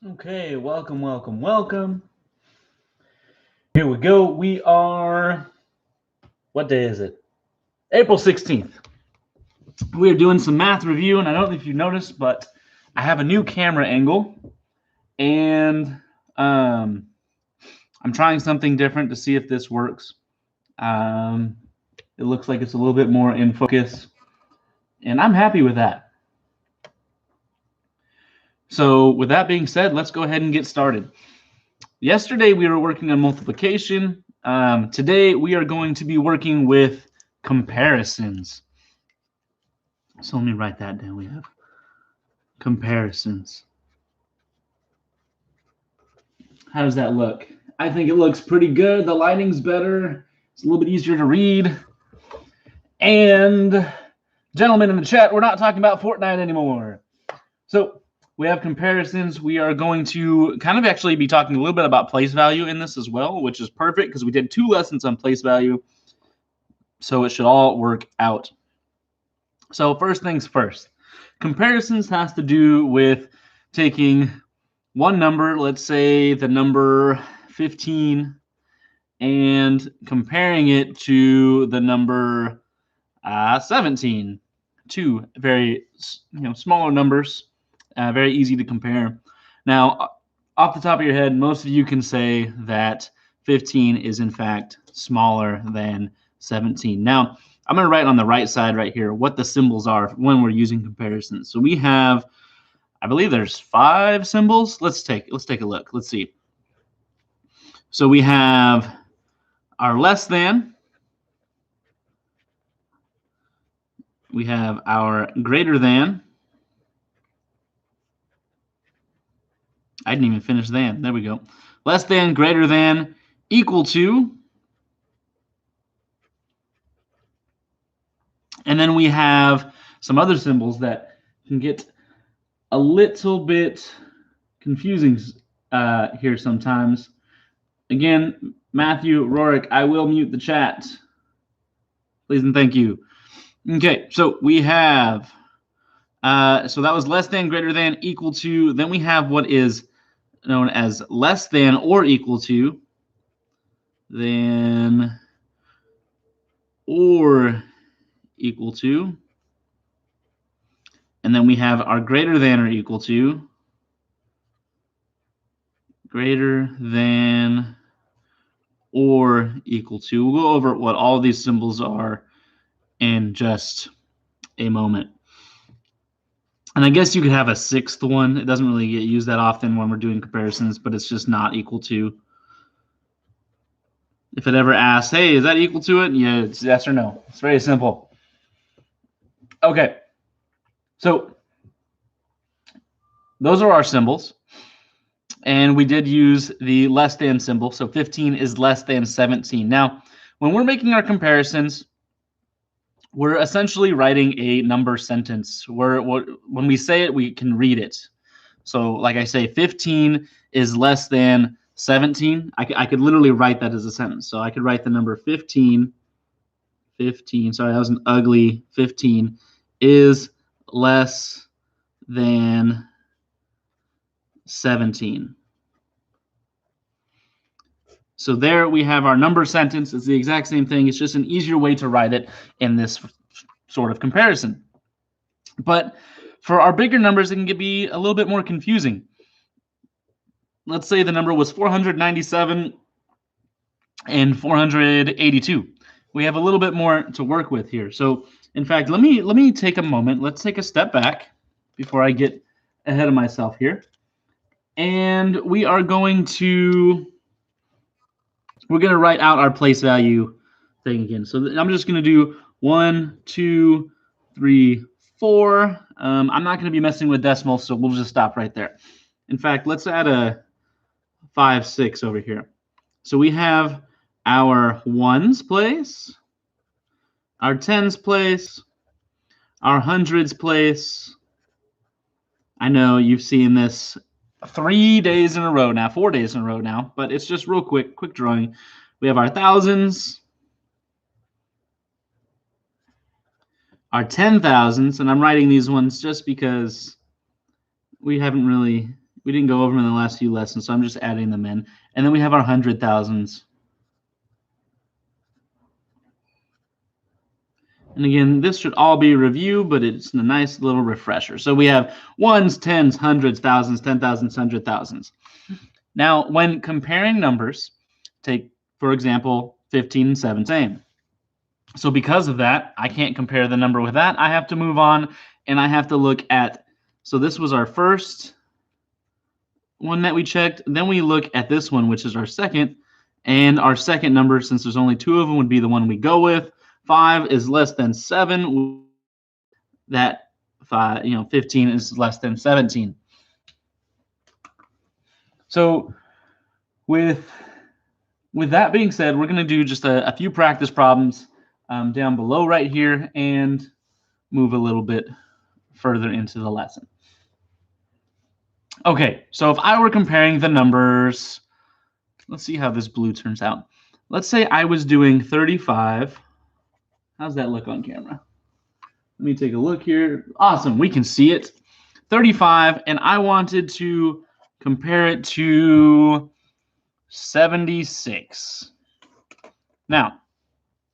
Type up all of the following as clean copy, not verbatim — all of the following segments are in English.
Okay, welcome, welcome, welcome. Here we go. What day is it? April 16th. We are doing some math review, and I don't know if you noticed, but I have a new camera angle, and um, I'm trying something different to see if this works. Um, it looks like it's a little bit more in focus, and I'm happy with that. So, with that being said, let's go ahead and get started. Yesterday, we were working on multiplication. Today, we are going to be working with comparisons. So let me write that down. We have comparisons. How does that look? I think it looks pretty good. The lighting's better. It's a little bit easier to read. And gentlemen in the chat, we're not talking about Fortnite anymore. So we have comparisons. We are going to kind of actually be talking a little bit about place value in this as well, which is perfect because we did 2 lessons on place value. So it should all work out. So first things first, comparisons has to do with taking one number, let's say the number 15, and comparing it to the number 17. Two very smaller numbers, very easy to compare. Now, off the top of your head, most of you can say that 15 is in fact smaller than 17. Now, I'm going to write on the right side right here what the symbols are when we're using comparisons. So we have, I believe there's 5 symbols. Let's take a look. Let's see. So we have our less than, we have our greater than. I didn't even finish than. There we go. Less than, greater than, equal to. And then we have some other symbols that can get a little bit confusing here sometimes. Again, Matthew, Rorik, I will mute the chat. Please and thank you. Okay, so we have, so that was less than, greater than, equal to. Then we have what is known as less than or equal to, then or equal to, and then we have our greater than or equal to, greater than or equal to. We'll go over what all of these symbols are in just a moment. And I guess you could have a 6th one. It doesn't really get used that often when we're doing comparisons, but it's just not equal to. If it ever asks, hey, is that equal to it? Yeah, it's yes or no. It's very simple. Okay. So those are our symbols. And we did use the less than symbol. So 15 is less than 17. Now, when we're making our comparisons, we're essentially writing a number sentence. When we say it, we can read it. So like I say, 15 is less than 17. I could literally write that as a sentence. So I could write the number 15, sorry, that was an ugly 15, is less than 17. So there we have our number sentence. It's the exact same thing. It's just an easier way to write it in this sort of comparison. But for our bigger numbers, it can be a little bit more confusing. Let's say the number was 497 and 482. We have a little bit more to work with here. So in fact, let me take a moment. Let's take a step back before I get ahead of myself here. And we're going to write out our place value thing again. So I'm just going to do 1, 2, 3, 4. I'm not going to be messing with decimals, so we'll just stop right there. In fact, let's add a 5, 6 over here. So we have our ones place, our tens place, our hundreds place. I know you've seen this 3 days in a row now, 4 days in a row now, but it's just real quick drawing. We have our thousands, our 10,000s, and I'm writing these ones just because we haven't really We didn't go over them in the last few lessons, so I'm just adding them in. And then we have our 100,000s. And again, this should all be review, but it's a nice little refresher. So we have ones, tens, hundreds, thousands, 10,000s, 100,000s. Now, when comparing numbers, take, for example, 15 and 7, same. So because of that, I can't compare the number with that. I have to move on, and I have to look at, so this was our first one that we checked. Then we look at this one, which is our second, and our second number, since there's only 2 of them, would be the one we go with. 5 is less than 7. That 15 is less than 17. So with that being said, we're going to do just a few practice problems down below right here and move a little bit further into the lesson. Okay, so if I were comparing the numbers, let's see how this blue turns out. Let's say I was doing 35. How's that look on camera? Let me take a look here. Awesome, we can see it. 35, and I wanted to compare it to 76. Now,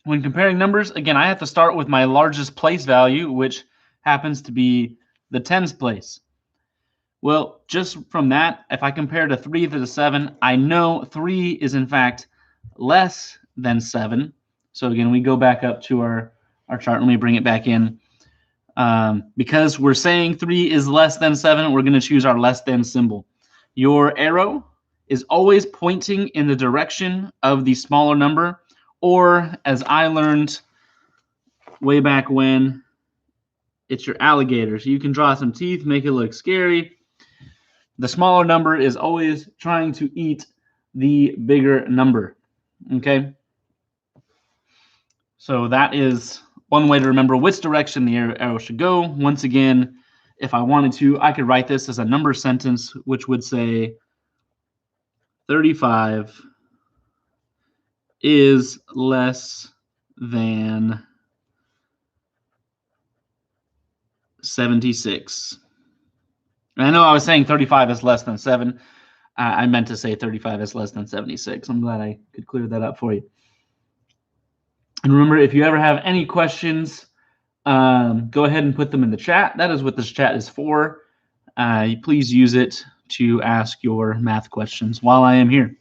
when comparing numbers, again, I have to start with my largest place value, which happens to be the tens place. Well, just from that, if I compare to 3 to the 7, I know 3 is in fact less than 7. So again, we go back up to our chart. Let me bring it back in. Because we're saying 3 is less than 7, we're going to choose our less than symbol. Your arrow is always pointing in the direction of the smaller number, or as I learned way back when, it's your alligator. So you can draw some teeth, make it look scary. The smaller number is always trying to eat the bigger number. Okay? So that is one way to remember which direction the arrow should go. Once again, if I wanted to, I could write this as a number sentence, which would say 35 is less than 76. And I know I was saying 35 is less than 7. I meant to say 35 is less than 76. I'm glad I could clear that up for you. And remember, if you ever have any questions, go ahead and put them in the chat. That is what this chat is for. Please use it to ask your math questions while I am here.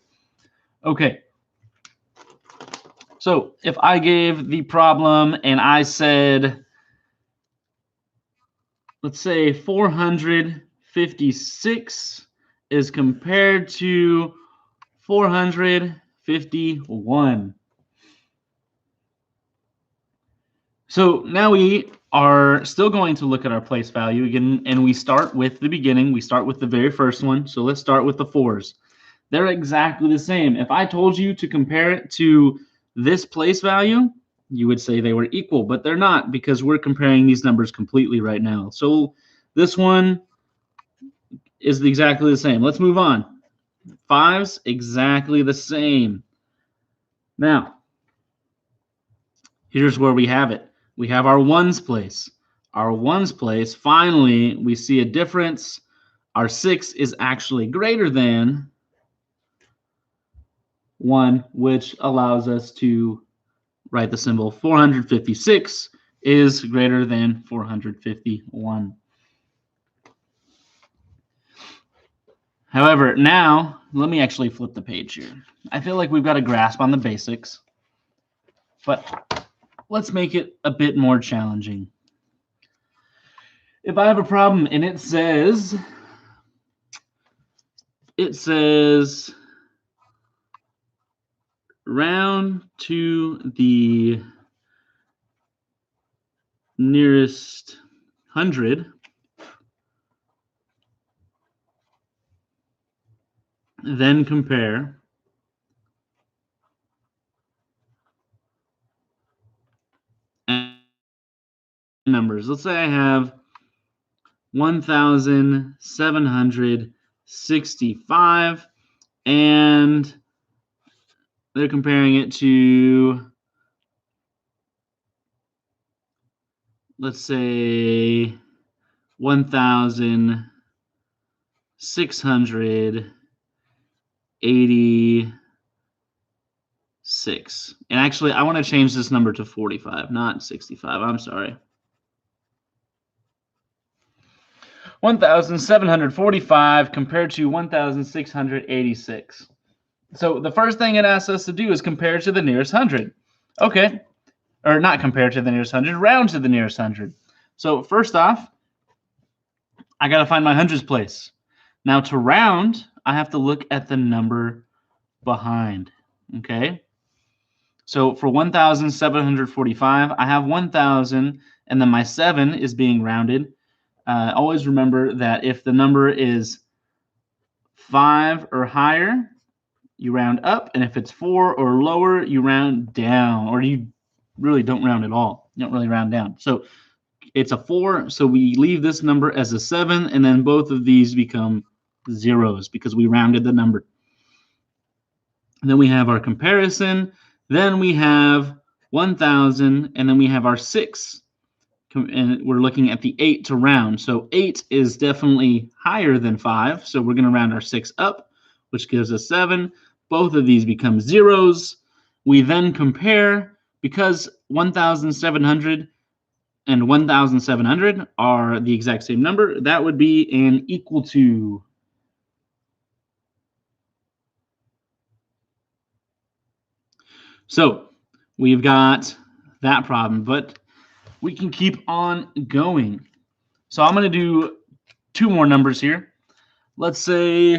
Okay. So if I gave the problem and I said, let's say 456 is compared to 451. So now we are still going to look at our place value again, and we start with the beginning. We start with the very first one. So let's start with the 4s. They're exactly the same. If I told you to compare it to this place value, you would say they were equal, but they're not, because we're comparing these numbers completely right now. So this one is exactly the same. Let's move on. 5s, exactly the same. Now, here's where we have it. We have our 1s place. Our 1s place, finally, we see a difference. Our 6 is actually greater than 1, which allows us to write the symbol 456 is greater than 451. However, now, let me actually flip the page here. I feel like we've got a grasp on the basics, but let's make it a bit more challenging. If I have a problem and it says round to the nearest 100, then compare numbers. Let's say I have 1,765, and they're comparing it to, let's say, 1,000 1,686. And actually, I want to change this number to 45, not 65. I'm sorry. 1,745 compared to 1,686. So the first thing it asks us to do is compare to the nearest 100. Okay. Or not compare to the nearest 100, round to the nearest 100. So first off, I got to find my hundreds place. Now to round, I have to look at the number behind. Okay. So for 1,745, I have 1,000, and then my 7 is being rounded. Always remember that if the number is 5 or higher, you round up, and if it's 4 or lower, you round down, or you really don't round at all. You don't really round down. So it's a 4, so we leave this number as a 7, and then both of these become zeros because we rounded the number. And then we have our comparison. Then we have 1,000, and then we have our 6. And we're looking at the 8 to round. So 8 is definitely higher than 5, so we're going to round our 6 up, which gives us 7. Both of these become zeros. We then compare, because 1,700 and 1,700 are the exact same number, that would be an equal to. So we've got that problem, but we can keep on going. So I'm going to do 2 more numbers here. Let's say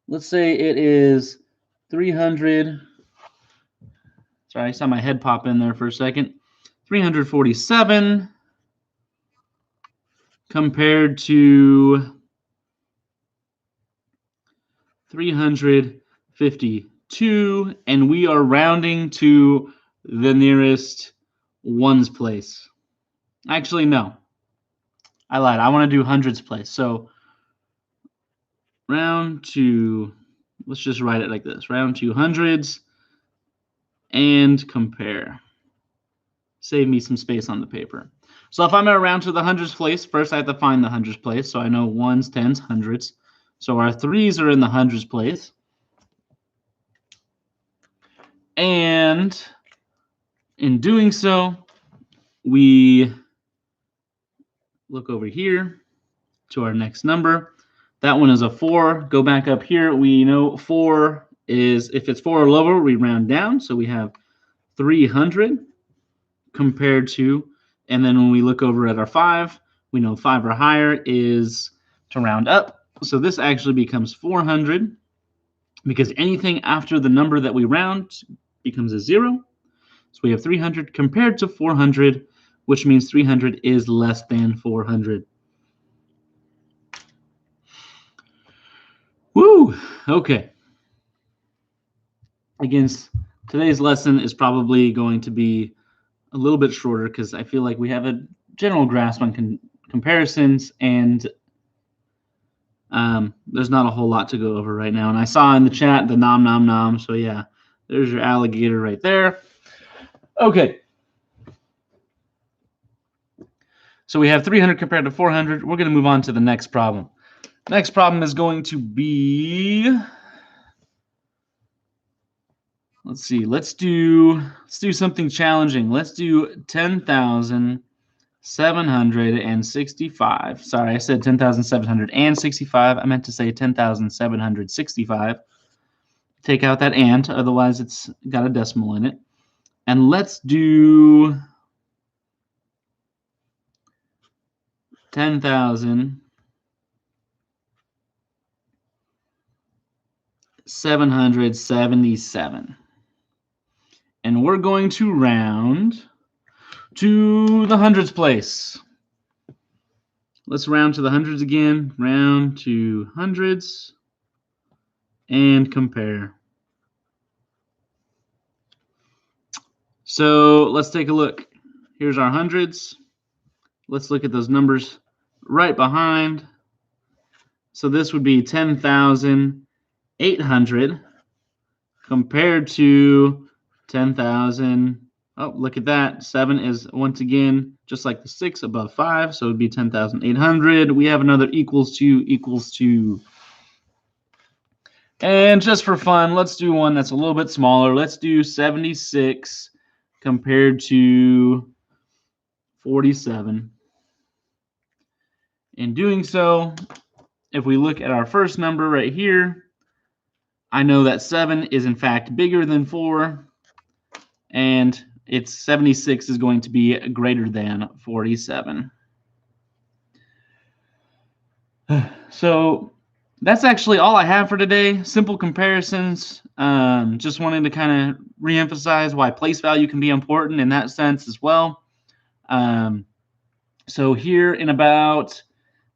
it is 300. Sorry, I saw my head pop in there for a second. 347 compared to 352, and we are rounding to the nearest ones place. Actually, no. I lied. I want to do hundreds place. So round to, let's just write it like this. Round to hundreds and compare. Save me some space on the paper. So if I'm going to round to the hundreds place, first I have to find the hundreds place. So I know ones, tens, hundreds. So our 3s are in the hundreds place. And in doing so, we look over here to our next number. That one is a 4. Go back up here. We know 4 is, if it's 4 or lower, we round down. So we have 300 compared to, and then when we look over at our 5, we know 5 or higher is to round up. So this actually becomes 400 because anything after the number that we round becomes a 0. So we have 300 compared to 400, which means 300 is less than 400. Woo! Okay. Again, today's lesson is probably going to be a little bit shorter because I feel like we have a general grasp on comparisons, and there's not a whole lot to go over right now. And I saw in the chat the nom nom nom, so yeah, there's your alligator right there. Okay. So we have 300 compared to 400. We're going to move on to the next problem. Next problem is going to be, let's see, let's do something challenging. Let's do 10,765. Sorry, I said 10,765. I meant to say 10,765. Take out that and, otherwise it's got a decimal in it. And let's do 10,777. And we're going to round to the hundreds place. Let's round to the hundreds again. Round to hundreds and compare. So let's take a look. Here's our hundreds. Let's look at those numbers right behind. So this would be 10,800 compared to 10,000. Oh, look at that. 7 is once again just like the 6 above 5, so it would be 10,800. We have another equals to. And just for fun, let's do one that's a little bit smaller. Let's do 76 compared to 47. In doing so, if we look at our first number right here, I know that 7 is in fact bigger than 4, and it's 76 is going to be greater than 47. So that's actually all I have for today. Simple comparisons. Just wanted to kind of reemphasize why place value can be important in that sense as well. So here in about,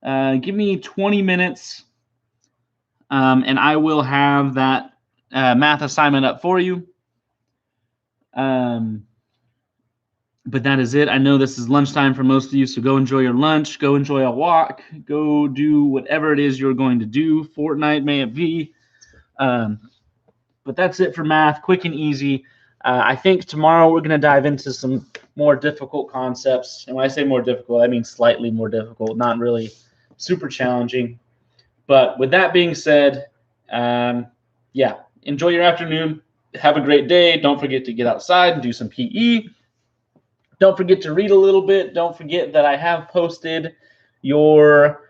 give me 20 minutes, and I will have that math assignment up for you. But that is it. I know this is lunchtime for most of you, so go enjoy your lunch, go enjoy a walk, go do whatever it is you're going to do. Fortnite may it be. But that's it for math, quick and easy. I think tomorrow we're going to dive into some more difficult concepts. And when I say more difficult, I mean slightly more difficult, not really super challenging. But with that being said, yeah, enjoy your afternoon. Have a great day. Don't forget to get outside and do some PE. Don't forget to read a little bit. Don't forget that I have posted your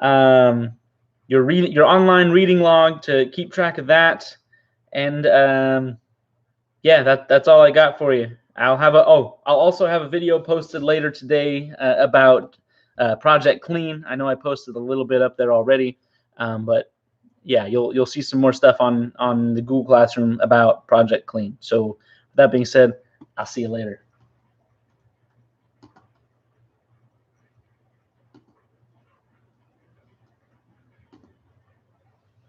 online reading log to keep track of that. And yeah, that's all I got for you. I'll also have a video posted later today about Project Clean. I know I posted a little bit up there already, but yeah, you'll see some more stuff on the Google Classroom about Project Clean. So with that being said, I'll see you later.